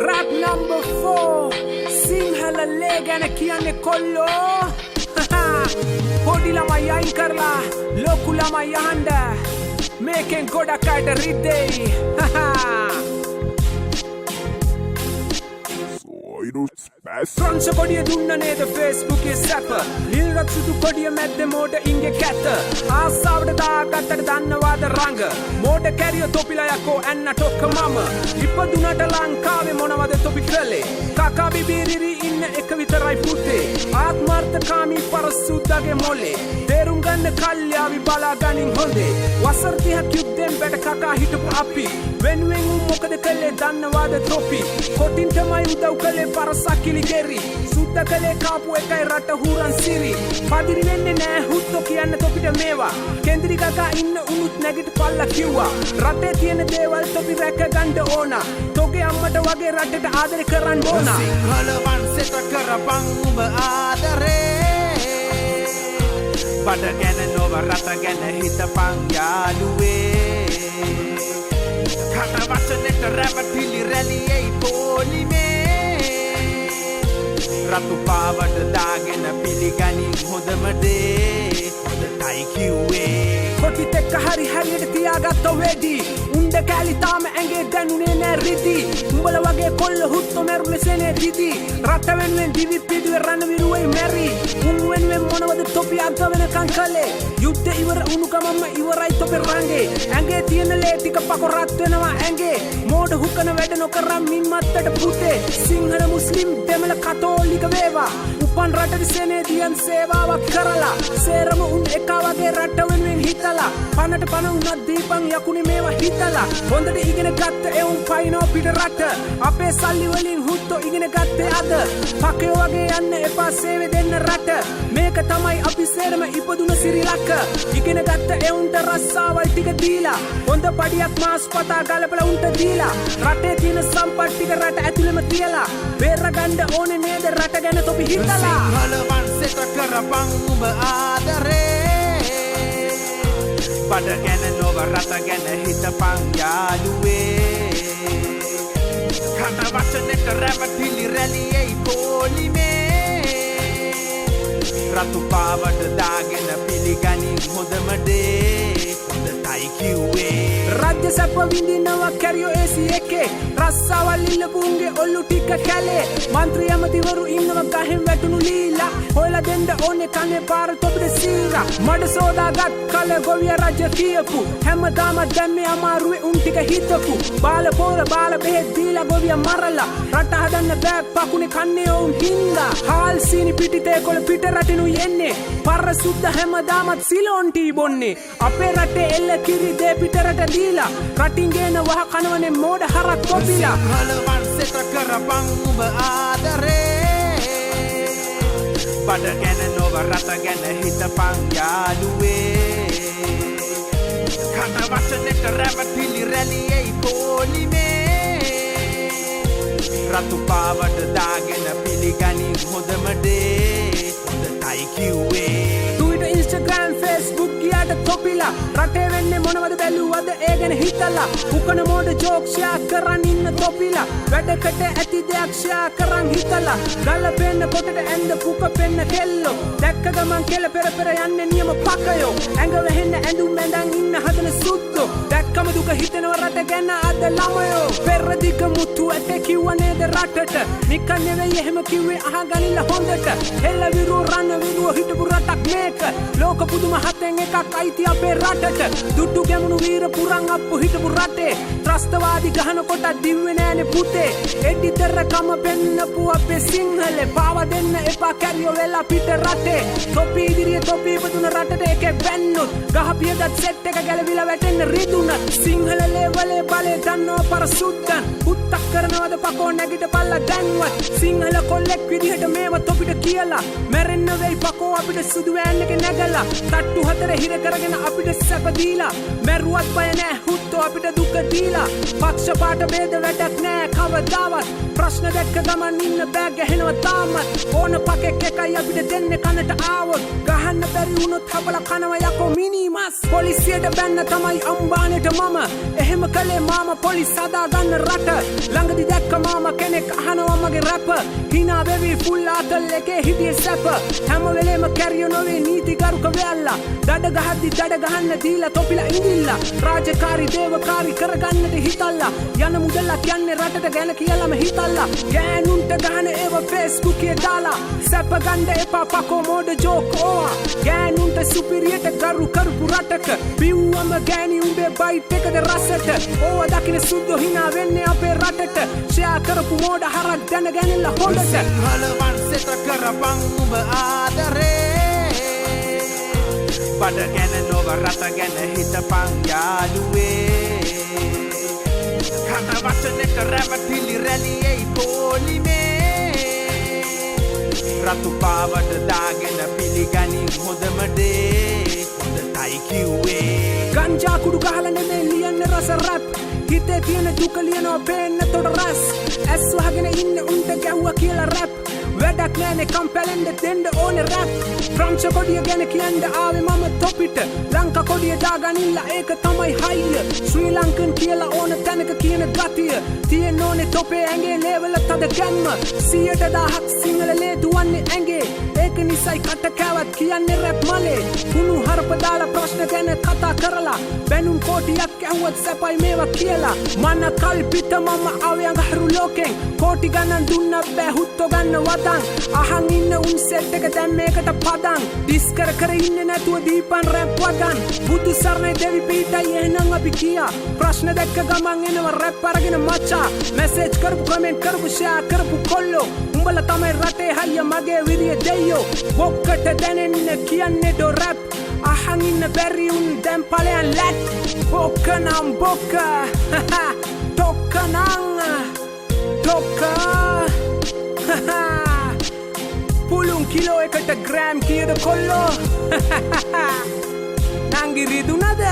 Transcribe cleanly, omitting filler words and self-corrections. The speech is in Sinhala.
Rap number 4 Sinhala legana kiyanne kollo podi lamai ayin karla loku lamai ahanda meken godak ayata riddei Frans kodiya dunna neda Facebook e sap nilrak sudu kodiya madde moda inge cat ආසාවට දාගත්තට දන්නවාද රංග මෝඩ කැරිය තොපිලා යකෝ ඇන්න ටොක්ක මම ඉපදුනට ලංකාවේ මොනවද තොපි කළේ කකා බිබිරිරි ඉන්න එක විතරයි පුතේ ආත්මార్థකාමී පරසුද්දාගේ මොලේ තේරුම් ගන්න කල්යාවි බලා ගනින් හොඳේ වසර 30ක් යුද්ධෙන් බැට කකා හිටපු අපි වෙනුවෙන් මොකද කළේ දන්නවාද තොපි කොටින් තමයි උදව් කළේ පරසක්කිලි ගෙරි සුද්ද කළේ කාපු එකයි රට හුරන් සිරි පදිරි වෙන්නේ නෑ හුත්තෝ කියන්න තොපිට මේවා කෙන්දිරි කකා ඉන්න උනුත් නැගිට පල්ලා කිව්වා රටේ තියෙන දේවල් තොපි රැක ගන්න ඕන තෝගේ අම්මට වගේ රටට ආදරේ කරන්න ඕන සිංහල වංශෙට කරපන් උඹ ආදරේ බඩ ගැන නොව රට ගැන හිතපන් යාළුවේ කන වචනෙට රැවටිලි රැලියයි පොලිමේ රතු පාවට දාගෙන පිළිගනින් හොඳම දේ හොඳටයි කිව්වේ කොටිත් එක්ක හරි හරියට තියාගත්ත වෙඩි උණ්ඩ කැලි තාම ඇඟේ දැනුනේ නෑ රිදි උඹල වගේ කොල්ල හුත්තෝ මැරුනේ සෙනේ දිදි රට වෙනුවෙන් දිවි පිදුවේ රණවිරුවයි මැරි උන් වෙනුවෙන් මොනවද තොපි අද වෙනකන් කළේ යුද්ධ ඉවර උණු ගමම්ම ඉවරයි තොපි රංගේ ඇඟේ තියෙන ලේ ටික පකො රත් වෙනවා ඇඟේ මෝඩ හුකන වැඩ නොකරම් මින් මත්තට පුතේ සිංහල මුස්ලිම් දෙමළ කතෝලික වේවා උපන් රටේ සෙනේ දියන් සේවාවක් කරලා සේරම උන් එක වගේ රට වෙනුවෙන් හිතලා පනට පන උනත් දීපන් යකුනි මේවා හිතලා හොඳට ඉගෙන ගත්ත එවුන් පයින්නෝ පිට රට අපේ සල්ලි වලින් හුත්තෝ ඉගෙන ගත්තේ අද පකේ වගේ යන්න එපා සේවය දෙන්න රට මේක තමයි අපි සේරම ඉපදුන සිරිලක ඉගෙන ගත්ත එවුන්ට රස්සාවල් ටික දීලා හොඳ පඩියක් මාස් පතා ගලපලා උන්ට දීලා රටේ තියෙන සම්පත් ටික රට ඇතුළෙම තියලා බේර ගන්න ඕනේ නේද රට ගැන තොපි හිතලා සිංහල වංශෙට කරපන් උඹ ආදරේ බඩ ගැන නොව රට ගැන හිතපන් යාළුවේ කන වචනෙට රැවටිලි රැලියයි පොලිමේ රතු පාවට දාගෙන පිළිගනින් හොඳම දේ හොඳටයි කිව්වේ රාජ්‍ය සැප විඳිනවා කැරියෝ ඒසි එකේ රස්සාවල් ඉල්ලපුන්ගේ ඔල්ලු ටික කැලේ මන්ත්‍රී ඇමතිවරු ඉන්නවා ගහෙන් වැටුණු ලීලා හොයලා දෙන්න ඕනේ කනේ පාර තොපිට සීරා මඩ සෝදාගත් කල ගොවිය රජ කියපු හැමදාම දැම්මේ අමාරුවේ උන් ටික හිතපු බාල පොර බාල බෙහෙත් දීලා ගොවිය මරලා රට හදන්න බෑ පකුනේ කන්නේ ඔවුන් හින්දා හාල් සීනි පිටිතේ කොළ පිට රටිනු යන්නේ පර සුද්ද හැමදාමත් සිලොන් ටී බොන්නේ අපේ රටේ එල්ල කිරි දේ පිට රට දීලා රටින් ගේන වහ කනවනේ මෝඩ හරක් කොපිලා සිංහල වංශෙට කරපන් උඹ ආදරේ බඩ ගැන නොව රට ගැන හිතපන් යාළුවේ කන වචනෙට රැවටිලි රැලියයි පොලිමේ රතු පාවට දාගෙන පිළිගනින් හොඳම දේ හොඳටයි කිව්වේ Twitter Instagram Facebook ගියාට තොපිලා රටේ වෙන්නේ මොනවද බැලුවද ඒ ගැන හිතලා උකන මෝඩ ජෝක් ෂෙයා කරන් ඉන්න තොපිලා වැඩකට ඇති දෙයක් ෂෙයා කරන් හිතලා ගල පෙන්න පොටට ඇඳ පුක පෙන්න කෙල්ලෝ දැක්ක ගමන් කෙල පෙර පෙර යන්නේ නියම පකයෝ ඇඟ වෙහෙන්න ඇඳුම් මැඳන් ඉන්න හදන සුද්දෝ දැක්කම දුක හිතෙනව රට ගැන අද ළමයෝ පෙරදික මුතු ඇට කිව්ව නේද රටට නිකන් නෙවෙයි එහෙම කිව්වේ අහගනින්න හොඳට හෙල්ල විරුව රන්න විරුව හිටපු රටක් මේක ලෝක පුදුම හතෙන් එකක් අයිති අපේ රටට දුටු ගැමුණු වීර පුරන් අප්පු හිටපු රටේ ත්‍රස්තවාදී ගහන කොට දිව්වේ නෑනේ පුතේ එඩිතර කම පෙන්නපු අපේ සිංහලේ පාව දෙන්න එපා කැරියෝ වෙලා පිට රටේ තොපි ඉදිරියේ තොපි ඉපදුන රටට එකේ බැන්නොත් ගහපියදත් සෙට් එක ගැලවිලා වැටෙන්න රිදුනත් සිංහල ලේවලේ බලේ දන්නෝ පර සුද්දන් පුත්තක් කරනවද පකෝ නැගිට පල්ලා දැන්වත් සිංහල කොල්ලෙක් විදිහට මේව තොපිට කියලා මැරෙන්න වෙයි පකෝ අපිට සුදු වෑන් එකේ නැගලා තට්ටු හතර හිර කරගෙන අපිට සැප දීලා මැරුවත් බය නෑ හුත්තෝ අපිට දුක දීලා පක්ෂ පාට ભેද වැඩක් නෑ කවදාවත් ප්‍රශ්න දැක්ක ගමන් ඉන්න බෑ ගැහෙනවා තාමත් ඕන පකෙක් එකයි අපිට දෙන්නේ කනට ආවොත් ගහ ගහන්න බැරි වුණොත් හබලා කනවා යකෝ මිනිමස් පොලිසියට බැන්න තමයි අම්බානෙට මම එහෙම කළේ මාම පොලිස් හදා ගන්න රට ළඟදි දැක්ක මාම කෙනෙක් අහනවා මගේ රැප hina වෙවි ෆුල් ආතල් එකේ හිටියේ සැප හැම වෙලේම කැරිය නොවේ නීති ගරුක වෙල්ලා දඩ ගහද්දි දඩ ගහන්න දීලා තොපිලා ඉඳිල්ලා රාජකාරී දේවකාරී කරගන්නට හිතල්ලා යන මුදලක් යන්නේ රටට ගැන කියලාම හිතල්ලා ගෑනුන්ට ගහන ඒව Facebook එකේ දාලා සැප ගන්න එපා පකෝ මෝඩ ජෝක් ඕවා ගෑනුන්ට සුපිරියට ගරු කරපු රටක බිව්වම ගෑණි උඹේ බයිට් එකද රසට ඕවා දකින්න සුද්දෝ hina වෙන්නේ අපේ රටට ෂෙයා කරපු මෝඩ හරක් දැනගැනලා හොඳට හලවන් සෙත කරපං උඹ ආදරේ බඩ ගැන නොව රට ගැන හිතපං යාළුවේ කන වචනෙක රැවටිලි රැලියයි පොලිමේ රතු පාවට දාගෙන පිළිගනින් හොඳම දේ හොඳටයි කිව්වේ ගංජා කුඩු ගහලා නෙමෙයි ලියන්නේ රස රැප් හිතේ තියෙන දුක ලියනවා පේන්න තොට රස් ඇස් වහගෙන ඉන්න උන්ට ගැහුවා කියලා රැප් වැඩක් නෑනේ කම්පැලෙන්ද දෙන්න ඕනේ රැප් ප්‍රංශ කොඩිය ගැන කියන්න ආවේ මම තොපිට ලංකා කොඩිය දාගනින්න ඒක තමයි හයිය ශ්‍රී ලංකන් කියලා ඕන තැනක කියන ගතිය තියෙන්න ඕනේ තොපේ ඇඟේ ලේවල තද ගැම්ම 100,000ක් සිංහල ලේ දුවන්නේ ඇඟේ ඒක නිසයි කට කෑවත් කියන්නේ රැප් මලේ කුණු හරප දාලා ප්‍රශ්න ගැන කතා කරලා බැනුම් කෝටියක් ඇහුවත් සැපයි මේවා කියලා මන කල්පිත මම ආවේ අඟහරු ලෝකෙන් කෝටි ගණන් දුන්න බෑ හුත්තෝ ගන්න වදන් අහන් ඉන්න උන් සෙට් එක දැන් මේකට පදන් ඩිස් කර කර ඉන්නේ නැතුව දීපන් රැප් වදන් බුදු සරණයි දෙවි පීඨයි එහෙනම් අපි කියා ප්‍රශ්න දැක්ක ගමන් එනවා රැප් අරගෙන මචා මැසේජ් කරපු කමෙන්ට් කරපු ෂෙයා කරපු කොල්ලෝ උඹලා තමයි රටේ හයිය මගේ විරිය දෙයියෝ බොක්කට දැනෙන්න කියන්නේ ඩෝ රැප් අහන් ඉන්න බැරි උන් දැන් ඵලයන් ලැට් බොක්ක නම් බොක්ක ටොක්ක නම් ටොක්ක පුළුන් කිලෝ එකට ග්‍රෑම් කීයද කොල්ලෝ නංගි රිදුනද